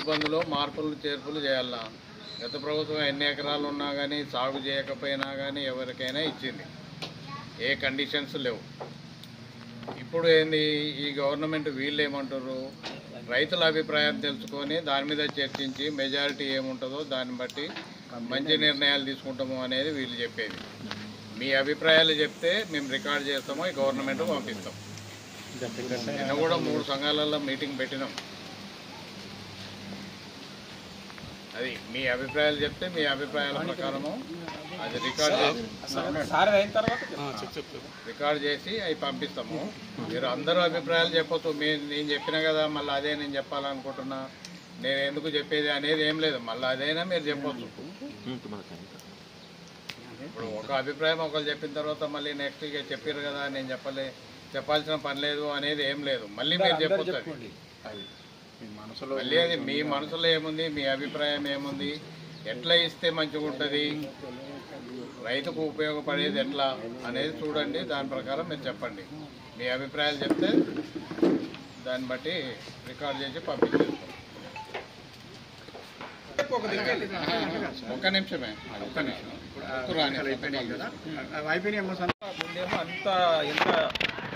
రైతు బంధులో మార్పులు చేర్పులు చేయాలా. గత ప్రభుత్వం ఎన్ని ఎకరాలు ఉన్నా కానీ సాగు చేయకపోయినా కానీ ఎవరికైనా ఇచ్చింది, ఏ కండిషన్స్ లేవు. ఇప్పుడు ఏంది ఈ గవర్నమెంట్ వీళ్ళు ఏమంటారు, రైతుల అభిప్రాయం తెలుసుకొని దాని మీద చర్చించి మెజారిటీ ఏముంటుందో దాన్ని బట్టి మంచి నిర్ణయాలు తీసుకుంటాము అనేది వీళ్ళు చెప్పేది. మీ అభిప్రాయాలు చెప్తే మేము రికార్డ్ చేస్తాము, ఈ గవర్నమెంట్ పంపిస్తాం. నిన్న కూడా 3 సంఘాలలో మీటింగ్ పెట్టినాం. అది మీ అభిప్రాయాలు చెప్తే మీ అభిప్రాయాల ప్రకారము అది రికార్డ్ చేసి అవి పంపిస్తాము. మీరు అందరూ అభిప్రాయాలు చెప్పొచ్చు. నేను చెప్పినా కదా మళ్ళీ అదే నేను చెప్పాలనుకుంటున్నా, నేను ఎందుకు చెప్పేది అనేది ఏం లేదు. మళ్ళీ అదైనా మీరు చెప్పొచ్చు. ఇప్పుడు ఒక అభిప్రాయం ఒకరు చెప్పిన తర్వాత మళ్ళీ నెక్స్ట్ ఇక చెప్పారు కదా నేను చెప్పాల్సిన పని లేదు అనేది ఏం లేదు. మళ్ళీ మీరు చెప్పొచ్చు. మళ్ళీ అది మీ మనసులో ఏముంది, మీ అభిప్రాయం ఏముంది, ఎట్లా ఇస్తే మంచిగా ఉంటుంది, రైతుకు ఉపయోగపడేది ఎట్లా అనేది చూడండి. దాని ప్రకారం మీరు చెప్పండి. మీ అభిప్రాయాలు చెప్తే దాన్ని బట్టి రికార్డ్ చేసి పంపించేస్తాం. ఒక్క నిమిషమే. ముందేమో అంత ఎంత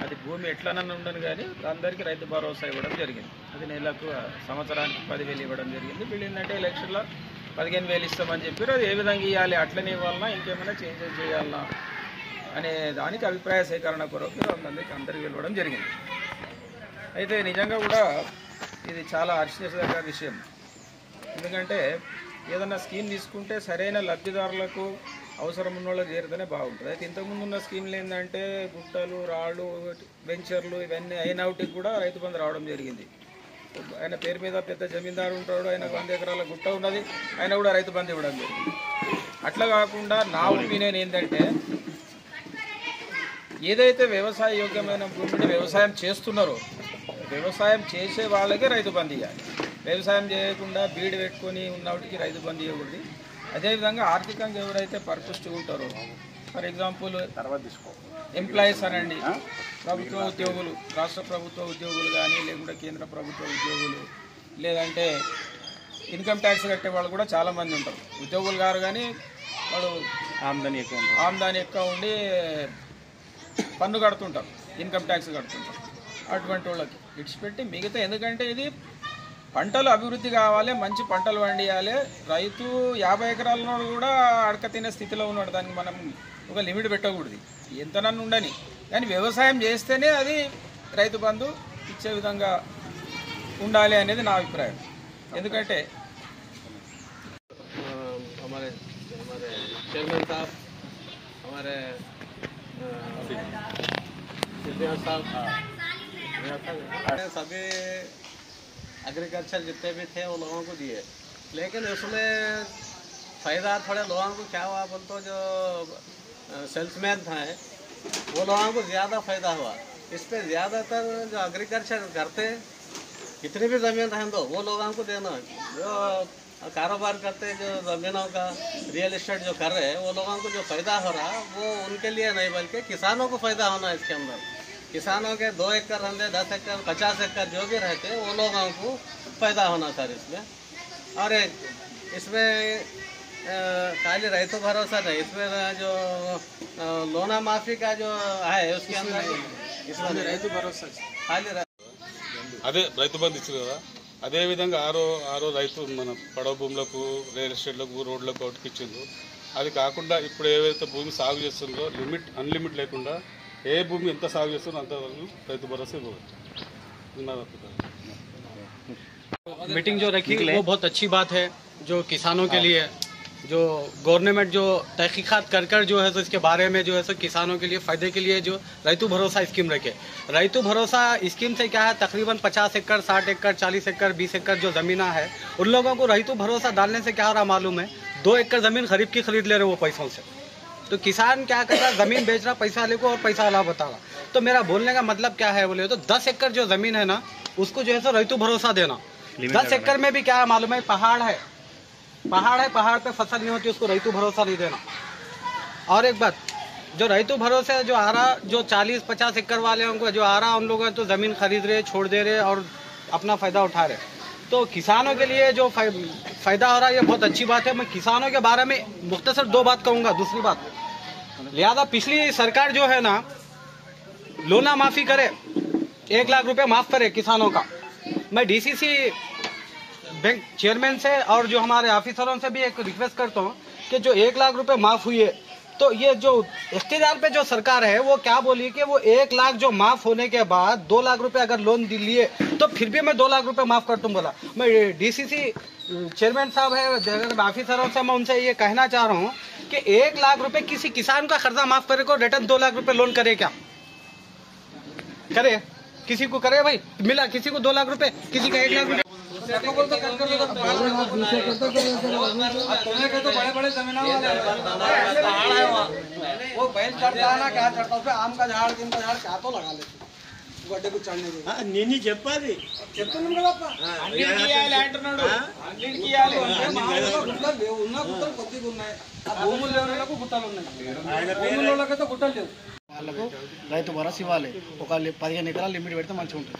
అది భూమి ఎట్లనన్నా ఉండను కానీ అందరికీ రైతు భరోసా ఇవ్వడం జరిగింది. అది నెలకు సంవత్సరానికి 10,000 ఇవ్వడం జరిగింది. వీళ్ళు ఏంటంటే ఎలక్షన్లో 15,000 ఇస్తామని చెప్పారు. అది ఏ విధంగా ఇవ్వాలి, అట్లనే ఇవ్వాలన్నా ఇంకేమైనా చేంజెస్ చేయాలన్నా అనే దానికి అభిప్రాయ సేకరణ కొరకు అందరికీ ఇవ్వడం జరిగింది. అయితే నిజంగా కూడా ఇది చాలా హర్షించదగ్గ విషయం. ఎందుకంటే ఏదన్నా స్కీమ్ తీసుకుంటే సరైన లబ్ధిదారులకు అవసరం ఉన్న వాళ్ళకి చేరితేనే బాగుంటుంది. అయితే ఇంతకుముందు ఉన్న స్కీమ్లు ఏంటంటే గుట్టలు, రాళ్ళు, వెంచర్లు ఇవన్నీ అయినటికి కూడా రైతు బంధు రావడం జరిగింది. ఆయన పేరు మీద పెద్ద జమీందారు ఉంటాడు, ఆయన 100 ఎకరాల గుట్ట ఉన్నది, ఆయన కూడా రైతు బంధు ఇవ్వడం జరిగింది. అట్లా కాకుండా నా ఒపీనియన్ ఏంటంటే ఏదైతే వ్యవసాయ యోగ్యమైన భూమిని వ్యవసాయం చేస్తున్నారో వ్యవసాయం చేసే వాళ్ళకే రైతు బంధు ఇవ్వాలి. వ్యవసాయం చేయకుండా బీడు పెట్టుకొని ఉన్నవాటికి రైతు బంధు ఇవ్వకూడదు. అదేవిధంగా ఆర్థికంగా ఎవరైతే పరిపుష్టి ఉంటారో, ఫర్ ఎగ్జాంపుల్ ఎంప్లాయీస్ అనండి, ప్రభుత్వ ఉద్యోగులు, రాష్ట్ర ప్రభుత్వ ఉద్యోగులు కానీ లేకుంటే కేంద్ర ప్రభుత్వ ఉద్యోగులు, లేదంటే ఇన్కమ్ ట్యాక్స్ కట్టే వాళ్ళు కూడా చాలామంది ఉంటారు. ఉద్యోగులు గారు కానీ వాళ్ళు ఆమ్దాని ఎక్కువ ఉండి పన్ను కడుతుంటారు, ఇన్కమ్ ట్యాక్స్ కడుతుంటారు. అటువంటి వాళ్ళకి ఇడిచిపెట్టి మిగతా, ఎందుకంటే ఇది పంటలు అభివృద్ధి కావాలి, మంచి పంటలు పండియాలి. రైతు 50 ఎకరాల కూడా అడక తినే స్థితిలో ఉన్నాడు. దానికి మనం ఒక లిమిట్ పెట్టకూడదు, ఎంతనన్ను ఉండని. కానీ వ్యవసాయం చేస్తేనే అది రైతు బంధు ఇచ్చే విధంగా ఉండాలి అనేది నా అభిప్రాయం. ఎందుకంటే हमारे चेयरमैन साहब, हमारे साहब सभी एग्रीकल्चर जितने भी थे वो लोगों को दिए, लेकिन उसमें फ़ायदा थोड़े लोगों को क्या हुआ बोल तो जो सेल्समैन था वो लोगों को ज़्यादा फ़ायदा हुआ। इस पर ज़्यादातर जो एग्रीकल्चर करते कितनी भी ज़मीन रहें दो वो लोगों को देना, जो कारोबार करते जो ज़मीनों का रियल एस्टेट जो कर रहे हैं वो लोगों को जो फ़ायदा हो रहा वो उनके लिए नहीं बल्कि किसानों को फ़ायदा होना है। इसके अंदर किसानों के 2 एकड़ रहते, 10 एकड़, 50 एकड़ जो भी रहते वो लोगों को फ़ायदा होना सर इसमें। और इसमें खाली రైతు भरोसा नहीं, इसमें जो लोना माफ़ी का जो है उसके अंदर इसमें రైతు भरोसा खाली అదే రైతు బంధు ఇచ్చింది కదా, అదేవిధంగా ఆరో రైతు మన పడవ భూములకు, రియల్ ఎస్టేట్లకు, రోడ్లకు వాటికి ఇచ్చిండ్రు. అది కాకుండా ఇప్పుడు ఏవైతే భూమి సాగు చేస్తుందో అన్లిమిట్ లేకుండా ఏ భూమి ఎంత సాగు చేస్తుందో అంతవరకు రైతు భరోసా ఇవ్వవచ్చు. मीटिंग जो रखी वो बहुत अच्छी बात है, जो किसानों के लिए जो गवर्नमेंट जो तहकीकात कर जो है तो इसके बारे में जो है सो किसानों के लिए फ़ायदे के लिए जो రైతు భరోసా स्कीम रखे। రైతు भरोसा स्कीम से क्या है, तकरीबन 50 एकड़, 60 एकड़, 40 एकड़, 20 एकड़ जो ज़मीना है उन लोगों को రైతు भरोसा डालने से क्या हो रहा मालूम है, 2 एकड़ ज़मीन गरीब की खरीद ले रहे वो पैसों से। तो किसान क्या करता है, ज़मीन बेच रहा पैसा लेको और पैसा अलावा बतावा। तो मेरा बोलने का मतलब क्या है बोले तो 10 एकड़ जो ज़मीन है ना उसको जो है सो రైతు भरोसा देना। 10 एकड़ में भी क्या है मालूम है, पहाड़ है, पहाड़ पे फसल नहीं होती उसको రైతు भरोसा नहीं देना। और एक बात, जो రైతు भरोसा जो आ रहा, जो 40-50 एकड़ वाले को जो आ रहा उन लोगों तो ज़मीन खरीद रहे, छोड़ दे रहे और अपना फ़ायदा उठा रहे। तो किसानों के लिए जो फायदा हो रहा है ये बहुत अच्छी बात है। मैं किसानों के बारे में मुख्तसर 2 बात कहूँगा। दूसरी बात, लिहाजा पिछली सरकार जो है ना, लोना माफी करे, 1 लाख रुपए माफ करे किसानों का। मैं डीसीसी बैंक चेयरमैन से और जो हमारे ऑफिसरों से भी एक रिक्वेस्ट करता हूँ कि जो 1 लाख रुपए माफ हुई है, तो ये जो इख्तियार पे जो सरकार है वो क्या बोली कि वो 1 लाख जो माफ होने के बाद 2 लाख रुपए अगर लोन लिए तो फिर भी मैं 2 लाख रुपए माफ कर दूं बोला। मैं डीसीसी चेयरमैन साहब है, ऑफिसरों से मैं उनसे ये कहना चाह रहा हूँ कि 1 लाख रुपए किसी किसान का कर्जा माफ करे को रिटर्न 2 लाख रुपए लोन करे, क्या करे? किसी को करे भाई, मिला किसी को 2 लाख रुपए, किसी का 1 लाख रुपए। बड़े-बड़े जमीन वाले वो बैल चढ़ता है ना, क्या चढ़ता है, आम का झाड़, नीम का झाड़ क्या तो लगा लेते గడ్డ కూర్చోండి నేను చెప్పాలి చెప్తున్నాను కదా అన్నిటికీ ఇయాలి అంటున్నాడు అన్నిటికీ ఇయాలి అంటే మామూలుగా గుట్టలు లేవు ఉన్న గుట్టలు కొద్దిగా ఉన్నాయి ఆ భూములు లేవులకు గుట్టలు ఉన్నాయి భూములకైతే గుట్టలు లేవు వాళ్ళకు రైతు భరోసా ఇవ్వాలి ఒక 15 ఎకరాల లిమిట్ పెడితే మంచిగా ఉంటుంది